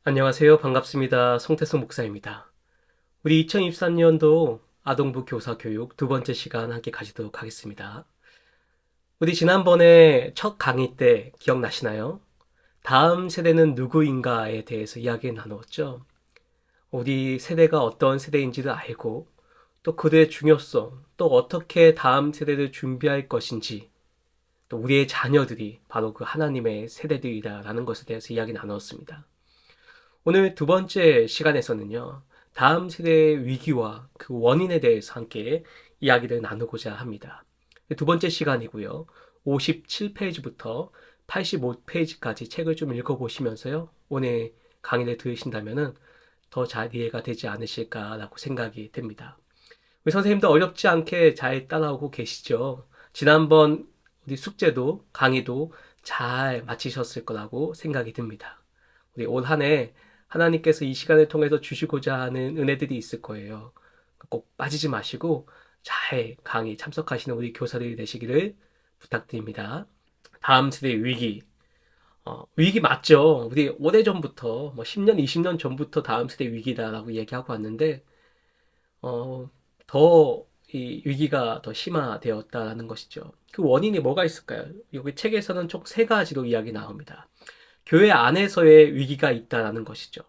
안녕하세요. 반갑습니다. 송태성 목사입니다. 우리 2023년도 아동부 교사 교육 두 번째 시간 함께 가지도록 하겠습니다. 우리 지난번에 첫 강의 때 기억나시나요? 다음 세대는 누구인가에 대해서 이야기 나누었죠. 우리 세대가 어떤 세대인지를 알고 또 그들의 중요성, 또 어떻게 다음 세대를 준비할 것인지, 또 우리의 자녀들이 바로 그 하나님의 세대들이다라는 것에 대해서 이야기 나누었습니다. 오늘 두 번째 시간에서는요, 다음 세대의 위기와 그 원인에 대해서 함께 이야기를 나누고자 합니다. 두 번째 시간이고요. 57페이지부터 85페이지까지 책을 좀 읽어보시면서요, 오늘 강의를 들으신다면 더 잘 이해가 되지 않으실까라고 생각이 듭니다. 우리 선생님도 어렵지 않게 잘 따라오고 계시죠? 지난번 우리 숙제도 강의도 잘 마치셨을 거라고 생각이 듭니다. 우리 올 한 해 하나님께서 이 시간을 통해서 주시고자 하는 은혜들이 있을 거예요. 꼭 빠지지 마시고 잘 강의 참석하시는 우리 교사들이 되시기를 부탁드립니다. 다음 세대의 위기. 위기 맞죠? 우리 오래전부터, 10년, 20년 전부터 다음 세대 위기다라고 얘기하고 왔는데, 더 이 위기가 더 심화되었다라는 것이죠. 그 원인이 뭐가 있을까요? 여기 책에서는 총 세 가지로 이야기 나옵니다. 교회 안에서의 위기가 있다라는 것이죠.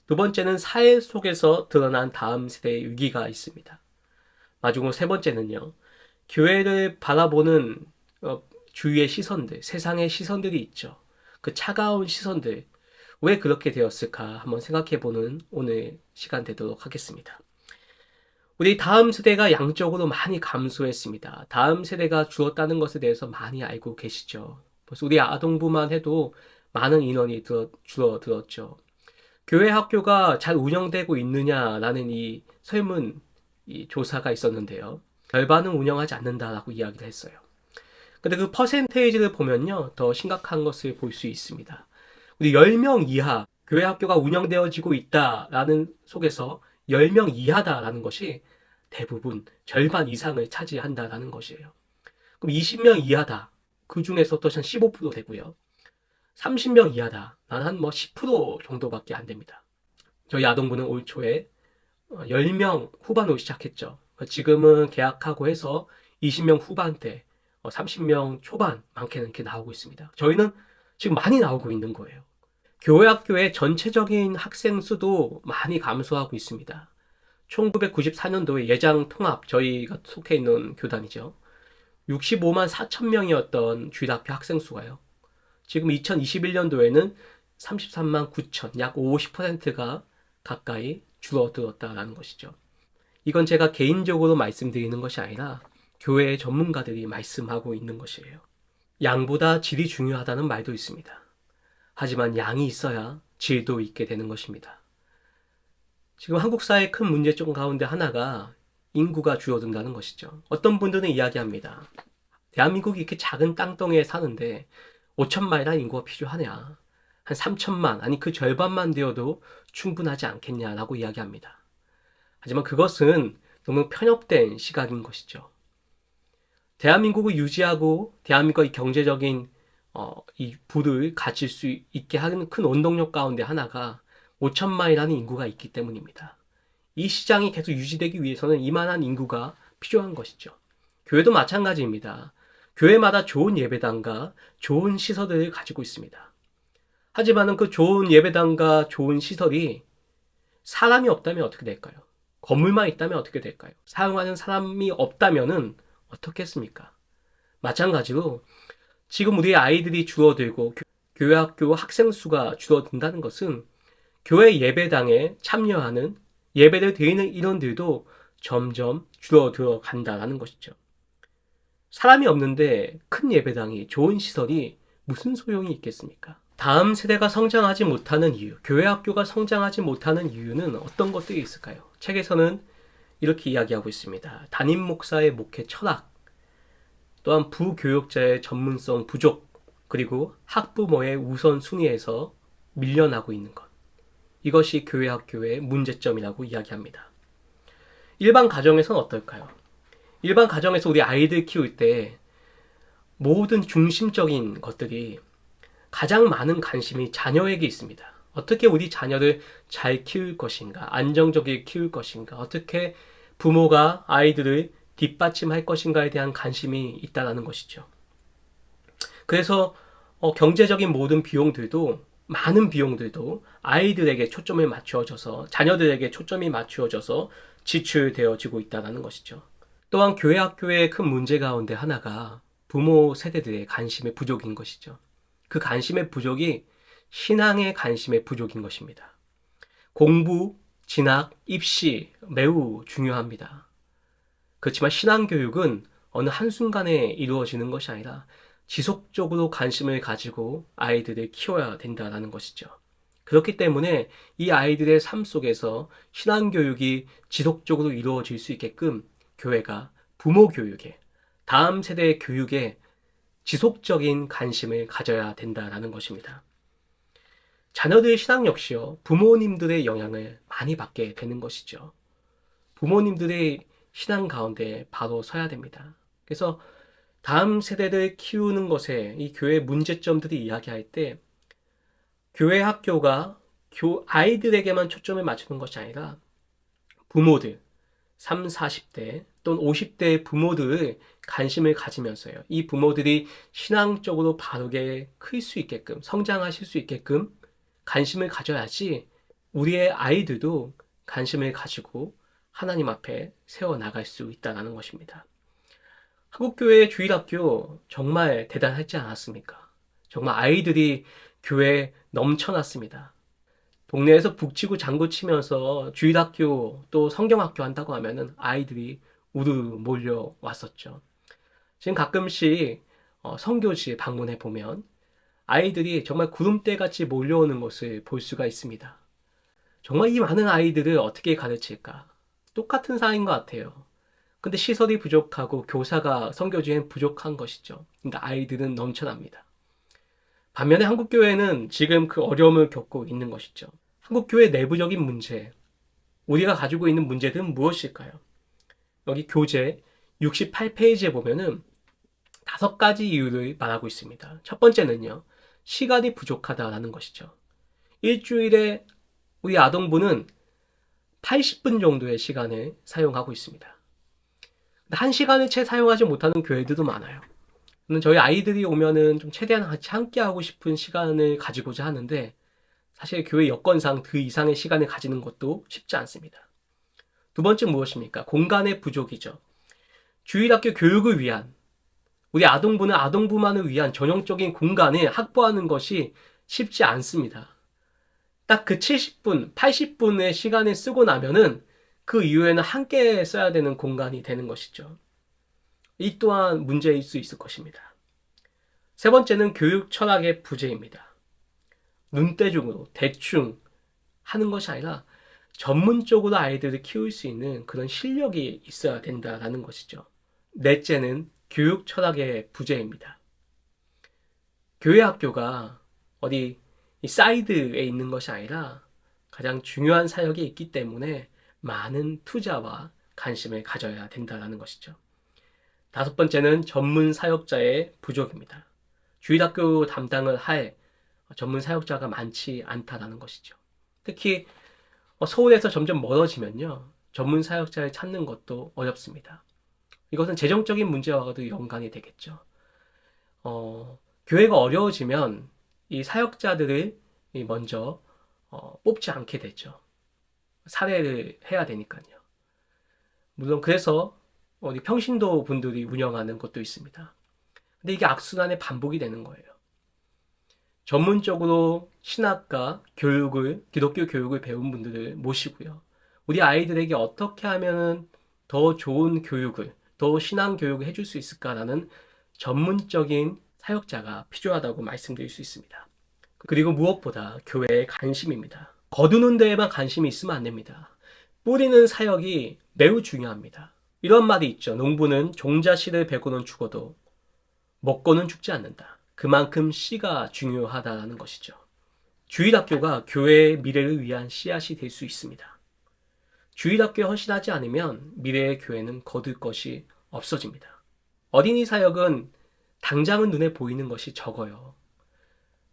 두 번째는 사회 속에서 드러난 다음 세대의 위기가 있습니다. 마지막으로 세 번째는요, 교회를 바라보는 주위의 시선들, 세상의 시선들이 있죠. 그 차가운 시선들, 왜 그렇게 되었을까 한번 생각해보는 오늘 시간 되도록 하겠습니다. 우리 다음 세대가 양적으로 많이 감소했습니다. 다음 세대가 줄었다는 것에 대해서 많이 알고 계시죠. 벌써 우리 아동부만 해도 많은 인원이 줄어들었죠. 교회 학교가 잘 운영되고 있느냐라는 이 설문 이 조사가 있었는데요. 절반은 운영하지 않는다라고 이야기를 했어요. 근데 그 퍼센테이지를 보면요, 더 심각한 것을 볼 수 있습니다. 우리 10명 이하 교회 학교가 운영되어지고 있다라는 속에서 10명 이하다라는 것이 대부분 절반 이상을 차지한다라는 것이에요. 그럼 20명 이하다. 그 중에서 또 한 15% 되고요. 30명 이하다. 난 한 10% 정도밖에 안 됩니다. 저희 아동부는 올 초에 10명 후반으로 시작했죠. 지금은 계약하고 해서 20명 후반대, 30명 초반 많게는 이렇게 나오고 있습니다. 저희는 지금 많이 나오고 있는 거예요. 교회 학교의 전체적인 학생 수도 많이 감소하고 있습니다. 1994년도에 예장 통합, 저희가 속해 있는 교단이죠. 65만 4천 명이었던 주일학교 학생 수가요. 지금 2021년도에는 33만 9천, 약 50%가 가까이 줄어들었다라는 것이죠. 이건 제가 개인적으로 말씀드리는 것이 아니라 교회의 전문가들이 말씀하고 있는 것이에요. 양보다 질이 중요하다는 말도 있습니다. 하지만 양이 있어야 질도 있게 되는 것입니다. 지금 한국 사회의 큰 문제점 가운데 하나가 인구가 줄어든다는 것이죠. 어떤 분들은 이야기합니다. 대한민국이 이렇게 작은 땅덩이에 사는데 5천만이라는 인구가 필요하냐. 한 3천만, 아니 그 절반만 되어도 충분하지 않겠냐라고 이야기합니다. 하지만 그것은 너무 편협된 시각인 것이죠. 대한민국을 유지하고 대한민국의 경제적인 이 부를 가질 수 있게 하는 큰 원동력 가운데 하나가 5천만이라는 인구가 있기 때문입니다. 이 시장이 계속 유지되기 위해서는 이만한 인구가 필요한 것이죠. 교회도 마찬가지입니다. 교회마다 좋은 예배당과 좋은 시설을 가지고 있습니다. 하지만 그 좋은 예배당과 좋은 시설이 사람이 없다면 어떻게 될까요? 건물만 있다면 어떻게 될까요? 사용하는 사람이 없다면 어떻게 했습니까? 마찬가지로 지금 우리의 아이들이 줄어들고 교회 학교 학생 수가 줄어든다는 것은 교회 예배당에 참여하는 예배를 드리는 인원들도 점점 줄어들어 간다는 것이죠. 사람이 없는데 큰 예배당이 좋은 시설이 무슨 소용이 있겠습니까? 다음 세대가 성장하지 못하는 이유, 교회 학교가 성장하지 못하는 이유는 어떤 것들이 있을까요? 책에서는 이렇게 이야기하고 있습니다. 담임 목사의 목회 철학, 또한 부교육자의 전문성 부족, 그리고 학부모의 우선순위에서 밀려나고 있는 것. 이것이 교회 학교의 문제점이라고 이야기합니다. 일반 가정에서는 어떨까요? 일반 가정에서 우리 아이들 키울 때 모든 중심적인 것들이 가장 많은 관심이 자녀에게 있습니다. 어떻게 우리 자녀를 잘 키울 것인가, 안정적이게 키울 것인가, 어떻게 부모가 아이들을 뒷받침할 것인가에 대한 관심이 있다라는 것이죠. 그래서 경제적인 모든 비용들도 많은 비용들도 아이들에게 초점을 맞추어져서 자녀들에게 초점이 맞추어져서 지출되어지고 있다는 것이죠. 또한 교회 학교의 큰 문제 가운데 하나가 부모 세대들의 관심의 부족인 것이죠. 그 관심의 부족이 신앙의 관심의 부족인 것입니다. 공부, 진학, 입시 매우 중요합니다. 그렇지만 신앙교육은 어느 한순간에 이루어지는 것이 아니라 지속적으로 관심을 가지고 아이들을 키워야 된다는 것이죠. 그렇기 때문에 이 아이들의 삶 속에서 신앙교육이 지속적으로 이루어질 수 있게끔 교회가 부모 교육에, 다음 세대의 교육에 지속적인 관심을 가져야 된다는 것입니다. 자녀들의 신앙 역시요, 부모님들의 영향을 많이 받게 되는 것이죠. 부모님들의 신앙 가운데 바로 서야 됩니다. 그래서 다음 세대를 키우는 것에 이 교회 문제점들이 이야기할 때 교회 학교가 아이들에게만 초점을 맞추는 것이 아니라 부모들, 30, 40대 또는 50대의 부모들을 관심을 가지면서요. 이 부모들이 신앙적으로 바르게 클 수 있게끔, 성장하실 수 있게끔 관심을 가져야지 우리의 아이들도 관심을 가지고 하나님 앞에 세워나갈 수 있다는 것입니다. 한국교회의 주일학교 정말 대단하지 않았습니까? 정말 아이들이 교회에 넘쳐났습니다. 동네에서 북치고 장구치면서 주일학교 또 성경학교 한다고 하면은 아이들이 우르르 몰려왔었죠. 지금 가끔씩 선교지 방문해 보면 아이들이 정말 구름대 같이 몰려오는 것을 볼 수가 있습니다. 정말 이 많은 아이들을 어떻게 가르칠까? 똑같은 사회인 것 같아요. 근데 시설이 부족하고 교사가 선교지엔 부족한 것이죠. 그러니까 아이들은 넘쳐납니다. 반면에 한국교회는 지금 그 어려움을 겪고 있는 것이죠. 한국교회 내부적인 문제, 우리가 가지고 있는 문제들은 무엇일까요? 여기 교재 68페이지에 보면은 5가지 이유를 말하고 있습니다. 첫 번째는요, 시간이 부족하다라는 것이죠. 일주일에 우리 아동부는 80분 정도의 시간을 사용하고 있습니다. 1시간을 채 사용하지 못하는 교회들도 많아요. 저희 아이들이 오면은 좀 최대한 같이 함께 하고 싶은 시간을 가지고자 하는데 사실 교회 여건상 그 이상의 시간을 가지는 것도 쉽지 않습니다. 두 번째 무엇입니까? 공간의 부족이죠. 주일학교 교육을 위한 우리 아동부는 아동부만을 위한 전용적인 공간을 확보하는 것이 쉽지 않습니다. 딱 그 70분, 80분의 시간을 쓰고 나면은 그 이후에는 함께 써야 되는 공간이 되는 것이죠. 이 또한 문제일 수 있을 것입니다. 세 번째는 교육 철학의 부재입니다. 눈대중으로 대충 하는 것이 아니라 전문적으로 아이들을 키울 수 있는 그런 실력이 있어야 된다는 것이죠. 넷째는 교육 철학의 부재입니다. 교회 학교가 어디 사이드에 있는 것이 아니라 가장 중요한 사역이 있기 때문에 많은 투자와 관심을 가져야 된다는 것이죠. 다섯 번째는 전문 사역자의 부족입니다. 주일학교 담당을 할 전문 사역자가 많지 않다는 것이죠. 특히 서울에서 점점 멀어지면요, 전문 사역자를 찾는 것도 어렵습니다. 이것은 재정적인 문제와도 연관이 되겠죠. 교회가 어려워지면 이 사역자들을 먼저 뽑지 않게 되죠. 살해를 해야 되니까요. 물론 그래서 우리 평신도 분들이 운영하는 것도 있습니다. 근데 이게 악순환의 반복이 되는 거예요. 전문적으로 신학과 교육을, 기독교 교육을 배운 분들을 모시고요. 우리 아이들에게 어떻게 하면 더 좋은 교육을, 더 신앙 교육을 해줄 수 있을까라는 전문적인 사역자가 필요하다고 말씀드릴 수 있습니다. 그리고 무엇보다 교회의 관심입니다. 거두는 데에만 관심이 있으면 안 됩니다. 뿌리는 사역이 매우 중요합니다. 이런 말이 있죠. 농부는 종자씨를 베고는 죽어도 먹고는 죽지 않는다. 그만큼 씨가 중요하다는 것이죠. 주일학교가 교회의 미래를 위한 씨앗이 될 수 있습니다. 주일학교에 헌신하지 않으면 미래의 교회는 거둘 것이 없어집니다. 어린이 사역은 당장은 눈에 보이는 것이 적어요.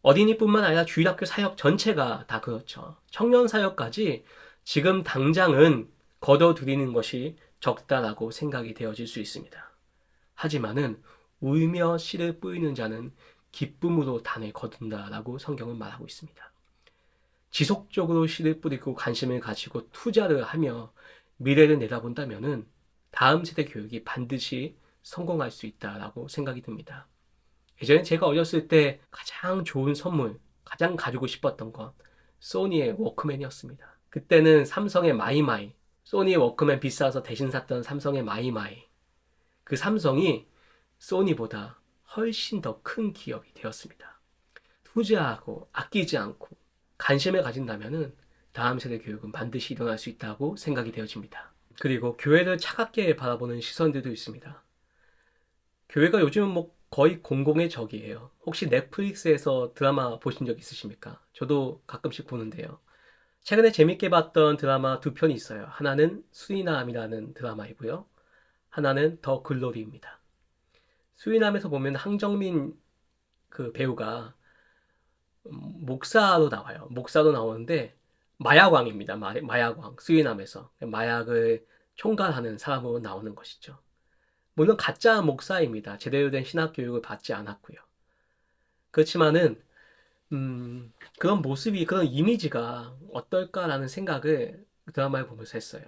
어린이뿐만 아니라 주일학교 사역 전체가 다 그렇죠. 청년 사역까지 지금 당장은 거둬들이는 것이 적다라고 생각이 되어질 수 있습니다. 하지만은 울며 씨를 뿌리는 자는 기쁨으로 단을 거둔다라고 성경은 말하고 있습니다. 지속적으로 씨를 뿌리고 관심을 가지고 투자를 하며 미래를 내다본다면은 다음 세대 교육이 반드시 성공할 수 있다라고 생각이 듭니다. 예전에 제가 어렸을 때 가장 좋은 선물, 가장 가지고 싶었던 건 소니의 워크맨이었습니다. 그때는 삼성의 마이마이, 소니 워크맨 비싸서 대신 샀던 삼성의 마이마이. 그 삼성이 소니보다 훨씬 더 큰 기업이 되었습니다. 투자하고 아끼지 않고 관심을 가진다면은 다음 세대 교육은 반드시 일어날 수 있다고 생각이 되어집니다. 그리고 교회를 차갑게 바라보는 시선들도 있습니다. 교회가 요즘은 뭐 거의 공공의 적이에요. 혹시 넷플릭스에서 드라마 보신 적 있으십니까? 저도 가끔씩 보는데요. 최근에 재밌게 봤던 드라마 두 편이 있어요. 하나는 수리남이라는 드라마이고요. 하나는 더 글로리입니다. 수리남에서 보면 항정민 그 배우가 목사로 나와요. 목사로 나오는데 마약왕입니다. 마약왕. 수리남에서 마약을 총괄하는 사람으로 나오는 것이죠. 물론 가짜 목사입니다. 제대로 된 신학 교육을 받지 않았고요. 그렇지만은 그런 모습이, 그런 이미지가 어떨까라는 생각을 드라마를 보면서 했어요.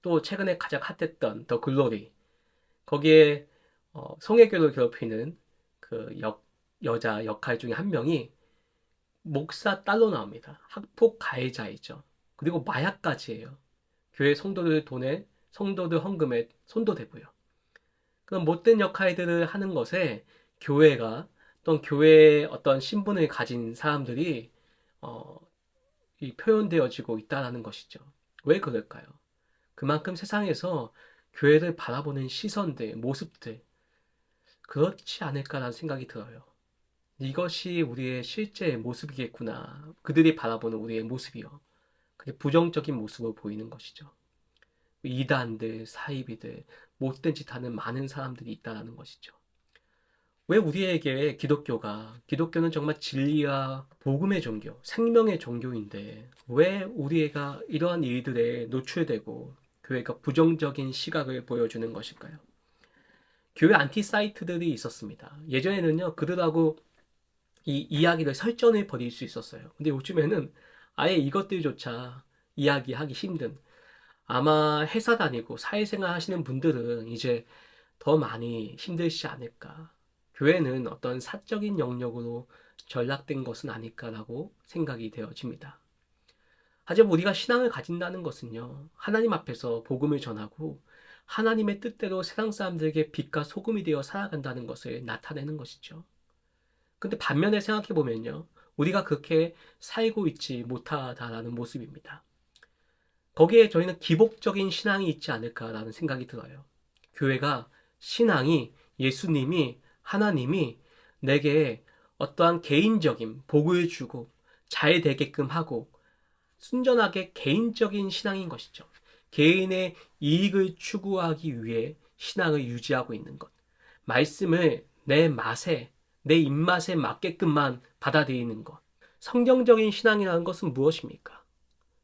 또 최근에 가장 핫했던 더 글로리, 거기에 성애교를 괴롭히는 그 여자 역할 중에 한 명이 목사 딸로 나옵니다. 학폭 가해자이죠. 그리고 마약까지예요. 교회 성도들 돈에, 성도들 헌금에 손도 대고요. 그런 못된 역할들을 하는 것에 교회가, 또는 교회의 어떤 신분을 가진 사람들이 어, 이 표현되어지고 있다는 것이죠. 왜 그럴까요? 그만큼 세상에서 교회를 바라보는 시선들, 모습들, 그렇지 않을까라는 생각이 들어요. 이것이 우리의 실제 모습이겠구나. 그들이 바라보는 우리의 모습이요. 그게 부정적인 모습을 보이는 것이죠. 이단들, 사이비들, 못된 짓 하는 많은 사람들이 있다는 것이죠. 왜 우리에게 기독교는 정말 진리와 복음의 종교, 생명의 종교인데, 왜 우리가 이러한 일들에 노출되고 교회가 부정적인 시각을 보여주는 것일까요? 교회 안티 사이트들이 있었습니다. 예전에는요, 그들하고 이 이야기를 설전을 벌일 수 있었어요. 근데 요즘에는 아예 이것들조차 이야기하기 힘든, 아마 회사 다니고 사회생활 하시는 분들은 이제 더 많이 힘들지 않을까. 교회는 어떤 사적인 영역으로 전락된 것은 아닐까라고 생각이 되어집니다. 하지만 우리가 신앙을 가진다는 것은요, 하나님 앞에서 복음을 전하고 하나님의 뜻대로 세상 사람들에게 빛과 소금이 되어 살아간다는 것을 나타내는 것이죠. 근데 반면에 생각해 보면요, 우리가 그렇게 살고 있지 못하다라는 모습입니다. 거기에 저희는 기복적인 신앙이 있지 않을까라는 생각이 들어요. 교회가, 신앙이, 예수님이, 하나님이 내게 어떠한 개인적인 복을 주고 잘 되게끔 하고 순전하게 개인적인 신앙인 것이죠. 개인의 이익을 추구하기 위해 신앙을 유지하고 있는 것. 말씀을 내 맛에, 내 입맛에 맞게끔만 받아들이는 것. 성경적인 신앙이라는 것은 무엇입니까?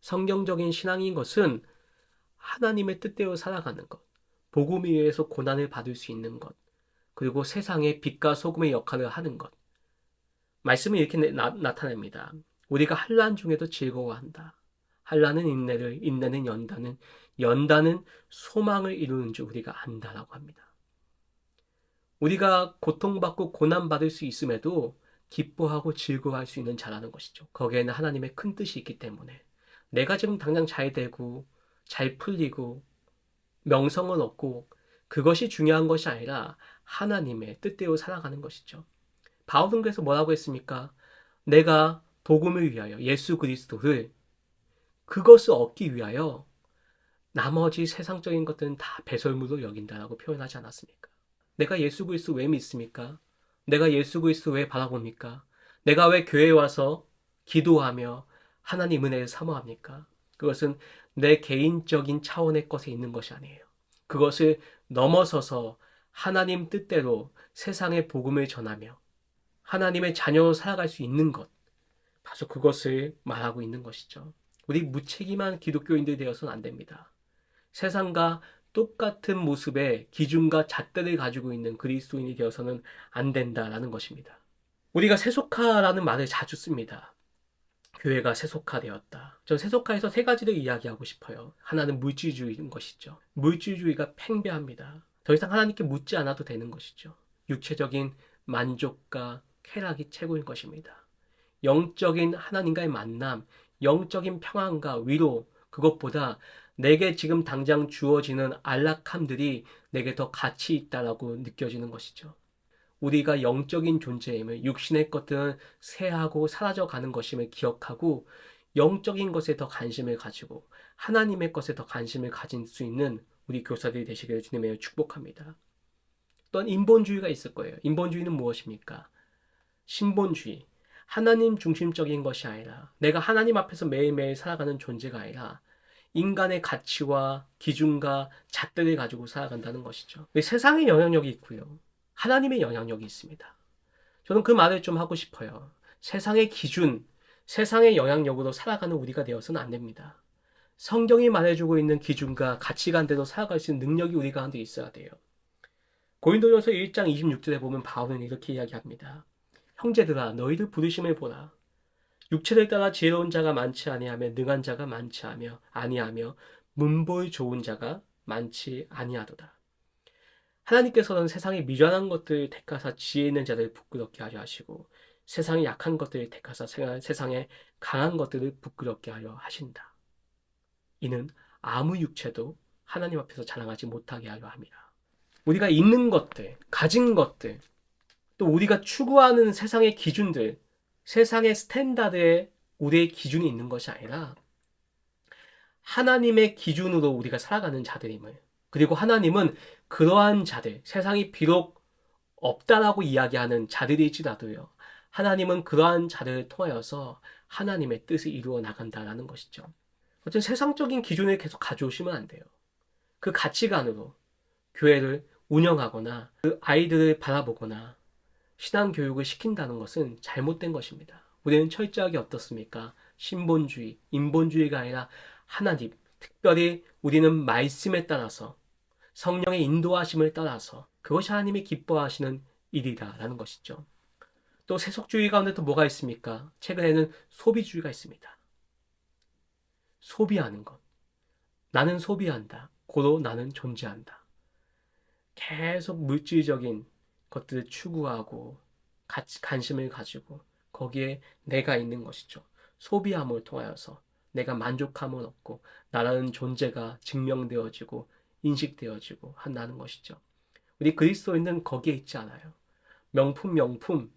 성경적인 신앙인 것은 하나님의 뜻대로 살아가는 것, 복음을 위해서 고난을 받을 수 있는 것, 그리고 세상의 빛과 소금의 역할을 하는 것. 말씀은 이렇게 나타냅니다. 우리가 환난 중에도 즐거워한다. 환난은 인내를, 인내는 연단은, 연단은 소망을 이루는 줄 우리가 안다라고 합니다. 우리가 고통받고 고난받을 수 있음에도 기뻐하고 즐거워할 수 있는 자라는 것이죠. 거기에는 하나님의 큰 뜻이 있기 때문에 내가 지금 당장 잘 되고 잘 풀리고 명성을 얻고 그것이 중요한 것이 아니라 하나님의 뜻대로 살아가는 것이죠. 바울은 그래서 뭐라고 했습니까? 내가 복음을 위하여 예수 그리스도를 그것을 얻기 위하여 나머지 세상적인 것들은 다 배설물로 여긴다라고 표현하지 않았습니까? 내가 예수 그리스도 왜 믿습니까? 내가 예수 그리스도 왜 바라봅니까? 내가 왜 교회에 와서 기도하며 하나님 은혜를 사모합니까? 그것은 내 개인적인 차원의 것에 있는 것이 아니에요. 그것을 넘어서서 하나님 뜻대로 세상의 복음을 전하며 하나님의 자녀로 살아갈 수 있는 것, 바로 그것을 말하고 있는 것이죠. 우리 무책임한 기독교인들이 되어서는 안 됩니다. 세상과 똑같은 모습의 기준과 잣대를 가지고 있는 그리스도인이 되어서는 안 된다라는 것입니다. 우리가 세속화라는 말을 자주 씁니다. 교회가 세속화되었다. 전 세속화에서 세 가지를 이야기하고 싶어요. 하나는 물질주의인 것이죠. 물질주의가 팽배합니다. 더 이상 하나님께 묻지 않아도 되는 것이죠. 육체적인 만족과 쾌락이 최고인 것입니다. 영적인 하나님과의 만남, 영적인 평안과 위로, 그것보다 내게 지금 당장 주어지는 안락함들이 내게 더 가치 있다라고 느껴지는 것이죠. 우리가 영적인 존재임을, 육신의 것들은 쇠하고 사라져가는 것임을 기억하고 영적인 것에 더 관심을 가지고 하나님의 것에 더 관심을 가질 수 있는 우리 교사들이 되시기를 주님의 축복합니다. 또한 인본주의가 있을 거예요. 인본주의는 무엇입니까? 신본주의. 하나님 중심적인 것이 아니라 내가 하나님 앞에서 매일매일 살아가는 존재가 아니라 인간의 가치와 기준과 잣대를 가지고 살아간다는 것이죠. 세상의 영향력이 있고요. 하나님의 영향력이 있습니다. 저는 그 말을 좀 하고 싶어요. 세상의 기준, 세상의 영향력으로 살아가는 우리가 되어서는 안 됩니다. 성경이 말해주고 있는 기준과 가치관대로 살아갈 수 있는 능력이 우리 가운데 있어야 돼요. 고린도전서 1장 26절에 보면 바울은 이렇게 이야기합니다. 형제들아 너희들 부르심을 보라. 육체를 따라 지혜로운 자가 많지 아니하며 능한 자가 많지 아니하며 문보의 좋은 자가 많지 아니하도다. 하나님께서는 세상의 미련한 것들을 택하사 지혜 있는 자들을 부끄럽게 하려 하시고 세상의 약한 것들을 택하사 세상의 강한 것들을 부끄럽게 하려 하신다. 이는 아무 육체도 하나님 앞에서 자랑하지 못하게 하려 함이라. 우리가 있는 것들, 가진 것들, 또 우리가 추구하는 세상의 기준들, 세상의 스탠다드에 우리의 기준이 있는 것이 아니라 하나님의 기준으로 우리가 살아가는 자들임을, 그리고 하나님은 그러한 자들, 세상이 비록 없다라고 이야기하는 자들일지라도요, 하나님은 그러한 자들을 통하여서 하나님의 뜻을 이루어 나간다라는 것이죠. 어떤 세상적인 기준을 계속 가져오시면 안 돼요. 그 가치관으로 교회를 운영하거나 그 아이들을 바라보거나 신앙교육을 시킨다는 것은 잘못된 것입니다. 우리는 철저하게 어떻습니까? 신본주의, 인본주의가 아니라 하나님, 특별히 우리는 말씀에 따라서 성령의 인도하심을 따라서 그것이 하나님이 기뻐하시는 일이다라는 것이죠. 또 세속주의 가운데 또 뭐가 있습니까? 최근에는 소비주의가 있습니다. 소비하는 것. 나는 소비한다. 고로 나는 존재한다. 계속 물질적인 것들을 추구하고 관심을 가지고 거기에 내가 있는 것이죠. 소비함을 통하여서 내가 만족함을 얻고 나라는 존재가 증명되어지고 인식되어지고 한다는 것이죠. 우리 그리스도인은 거기에 있지 않아요. 명품.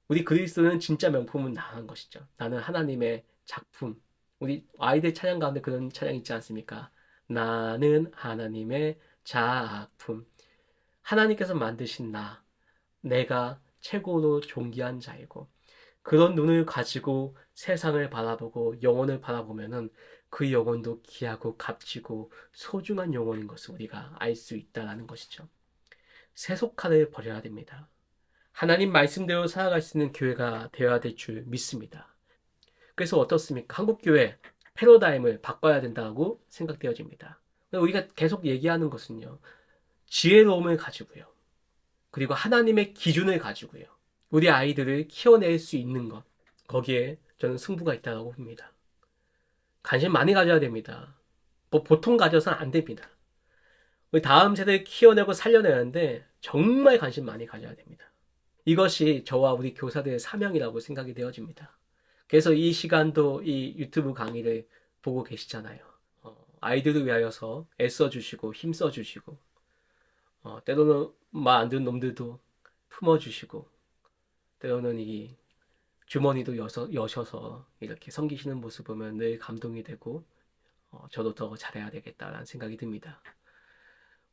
우리 그리스도는 진짜 명품은 나는 것이죠. 나는 하나님의 작품. 우리 아이들 찬양 가운데 그런 찬양 있지 않습니까? 나는 하나님의 작품. 하나님께서 만드신 내가 최고로 존귀한 자이고, 그런 눈을 가지고 세상을 바라보고 영혼을 바라보면은 그 영혼도 귀하고 값지고 소중한 영혼인 것을 우리가 알 수 있다는 것이죠. 세속화를 버려야 됩니다. 하나님 말씀대로 살아갈 수 있는 교회가 되어야 될 줄 믿습니다. 그래서 어떻습니까? 한국교회 패러다임을 바꿔야 된다고 생각되어집니다. 우리가 계속 얘기하는 것은요, 지혜로움을 가지고요, 그리고 하나님의 기준을 가지고요, 우리 아이들을 키워낼 수 있는 것, 거기에 저는 승부가 있다고 봅니다. 관심 많이 가져야 됩니다. 보통 가져서는 안 됩니다. 우리 다음 세대를 키워내고 살려내는데 정말 관심 많이 가져야 됩니다. 이것이 저와 우리 교사들의 사명이라고 생각이 되어집니다. 그래서 이 시간도 이 유튜브 강의를 보고 계시잖아요. 아이들을 위하여서 애써주시고 힘써주시고, 때로는 말 안 듣는 놈들도 품어주시고, 때로는 이 주머니도 여셔서 이렇게 섬기시는 모습 보면 늘 감동이 되고, 저도 더 잘해야 되겠다라는 생각이 듭니다.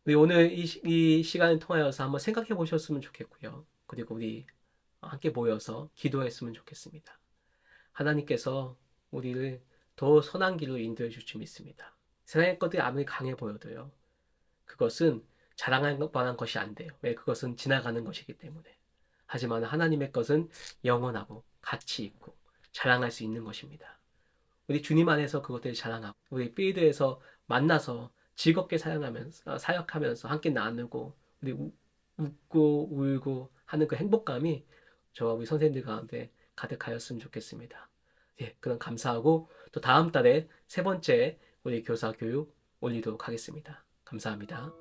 우리 오늘 이 시간을 통하여서 한번 생각해 보셨으면 좋겠고요. 그리고 우리 함께 모여서 기도했으면 좋겠습니다. 하나님께서 우리를 더 선한 길로 인도해 줄 줄 믿습니다. 세상의 것들이 아무리 강해 보여도요, 그것은 자랑할 만한 것이 안 돼요. 왜? 그것은 지나가는 것이기 때문에. 하지만 하나님의 것은 영원하고 가치 있고 자랑할 수 있는 것입니다. 우리 주님 안에서 그것들을 자랑하고 우리 필드에서 만나서 즐겁게 사역하면서 함께 나누고 우리 웃고 울고 하는 그 행복감이 저와 우리 선생님들 가운데 가득하였으면 좋겠습니다. 예, 그럼 감사하고 또 다음 달에 세 번째 우리 교사 교육 올리도록 하겠습니다. 감사합니다.